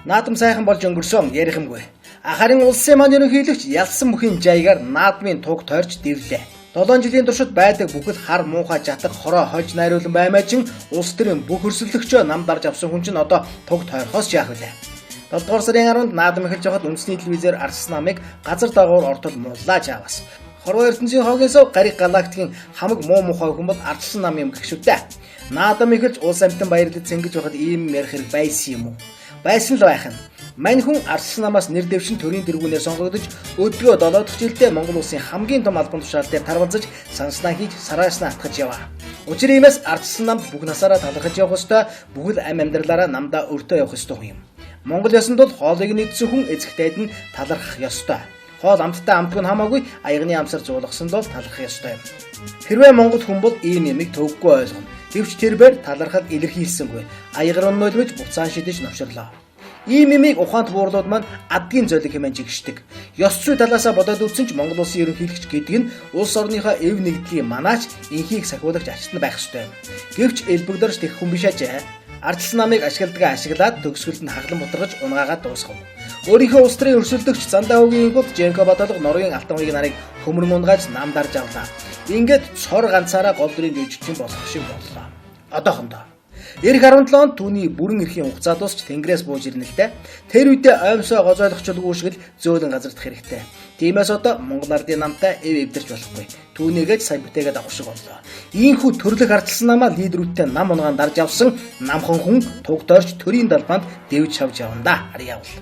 Наадам сайхан болж өнгөрсөн ярих юмгүй. Харин улсын маань ерөнхийлөгч ялсан бүхий жаягаар наадмын туг тойрч дэвлээ. 7 жилийн туршид байдаг бүхэл хар муухай жатах хороо хольж найруулан баймаа чин улс төрийн бүх өрсөлдөгчөө нам дарж авсан хүн чинь одоо туг тойрхоос яах вэ? 7 дугаар сарын 10-нд наадам эхэлж байхад үндэсний телевизээр Ардчилсан намыг газар дагуур ортол мууллааж аваас. Хорвоо ертөнцийн хогийн сав гариг галактикийн хамаг муу мухай хүн бол Ардчилсан нам юм гэх шүү дээ. Наадам эхэлж улс амьтан баярлаж цэнгэж байхад ийм ярих хэрэг байсан юм уу? Байсан л байх нь. Мань хүн Ардчилсан намаас нэр дэвшин төрийн тэргүүнээр сонгогдож өдгөө 7 дахь жилдээ Монгол улсын хамгийн том албан тушаал дээр тарвалзаж санснаа хийж сарааснаа атгаж яваа. Учир иймээс Ардчилсан намд бүх насаараа талархаж явах ёстой, бүхэл амь амьдралаараа намдаа өртөө явах ёстой хүн юм. Монгол ёсонд бол хоолыг нэгдсэн хүн эзэгтэйд нь талархах ёстой. Хоол амттай амтгүй нь хамаагүй аягны амсар зуулгасан бол талархах ёстой юм. Хэрвээ Монгол хүн бол ийм юмыг төвөггүй ойлгоно. Гэвч тэрээр талархал илэрхийлсэнгүй. Аягар өнөөлмөж буцаан шидэж навширлаа. Ийм юмыг ухаант буурлууд маань адгийн золиг хэмээн жигшдэг. Ёс зүй талаасаа бодоод үзсэн ч Монгол улсын ерөнхийлөгч гэдэг нь улс орныхоо эв нэгдлийн манаач инхийг сахиулагч ачтан байх ёстой юм. Гэвч элбэгдэрч тех хүн биш ажээ. Ардчилсан намыг ашигладаг ашиглаад төгсгөлд нь хаглан бутаргаж унгаагаад дуусгав. Өөрийнхөө улс төрийн өрсөлдөгч Зандаагийн гол Женко Баталга Норгийн алтан уяг нарыг хөмөр мунгааж нам дарж авлаа. Ингээд цор ганцаараа гол дүрийн жүжигчин болох шиг боллоо. Одоохондоо Ирэх 17 онд түүний бүрэн эрхийн хугацаа дуусч тэнгэрээс бууж ирнэ л дээ. Тэр үедээ оймсоо гозойлогчулгүй шиг л зөөлөн газардах хэрэгтэй. Тиймээс одоо Монгол ардын намтай эвдэрч болохгүй. Түүнийгэж сайн бүтээгээд авах шиг боллоо. Ийхүү төрлөх Ардчилсан намаа лидерүүдтэй нам унгаан дарж авсан намхан хүн туг дорж төрийн далбаанд дэвж шавж явна да. Харъя явал.